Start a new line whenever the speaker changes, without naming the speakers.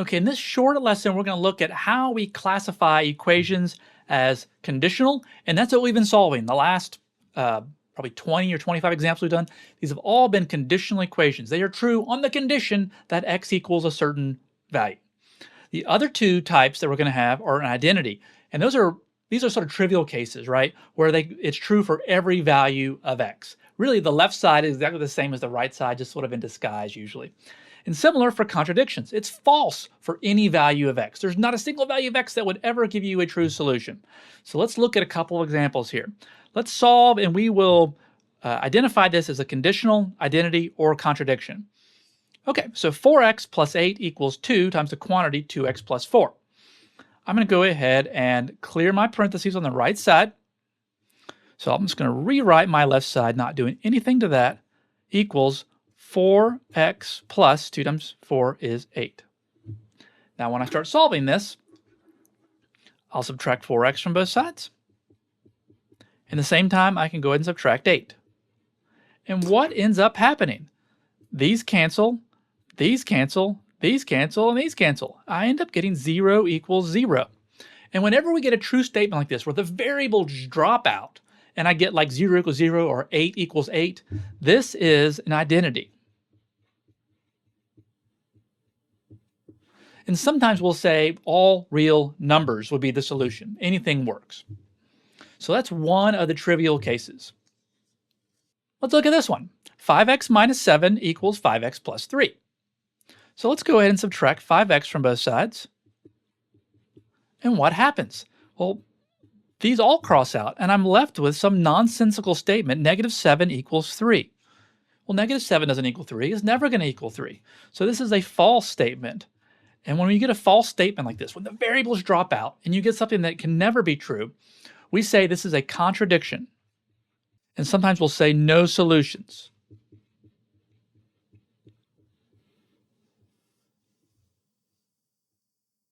Okay, in this short lesson, we're going to look at how we classify equations as conditional, and that's what we've been solving. The last probably 20 or 25 examples we've done, these have all been conditional equations. They are true on the condition that x equals a certain value. The other two types that we're going to have are an identity, and these are sort of trivial cases, right? Where it's true for every value of x. Really, the left side is exactly the same as the right side, just sort of in disguise usually. And similar for contradictions. It's false for any value of x. There's not a single value of x that would ever give you a true solution. So let's look at a couple of examples here. Let's solve, and we will identify this as a conditional, identity, or contradiction. Okay, so 4x plus 8 equals 2 times the quantity 2x plus 4. I'm going to go ahead and clear my parentheses on the right side. So I'm just going to rewrite my left side, not doing anything to that, equals 4x plus 2 times 4 is 8. Now when I start solving this, I'll subtract 4x from both sides. In the same time, I can go ahead and subtract 8. And what ends up happening? These cancel, these cancel, these cancel, and these cancel. I end up getting 0 equals 0. And whenever we get a true statement like this, where the variables drop out, and I get like 0 equals 0 or 8 equals 8, this is an identity. And sometimes we'll say all real numbers would be the solution. Anything works. So that's one of the trivial cases. Let's look at this one. 5x minus 7 equals 5x plus 3. So let's go ahead and subtract 5x from both sides. And what happens? Well, these all cross out, and I'm left with some nonsensical statement, negative 7 equals 3. Well, negative 7 doesn't equal 3. It's never going to equal 3. So this is a false statement. And when you get a false statement like this, when the variables drop out and you get something that can never be true, we say this is a contradiction. And sometimes we'll say no solutions.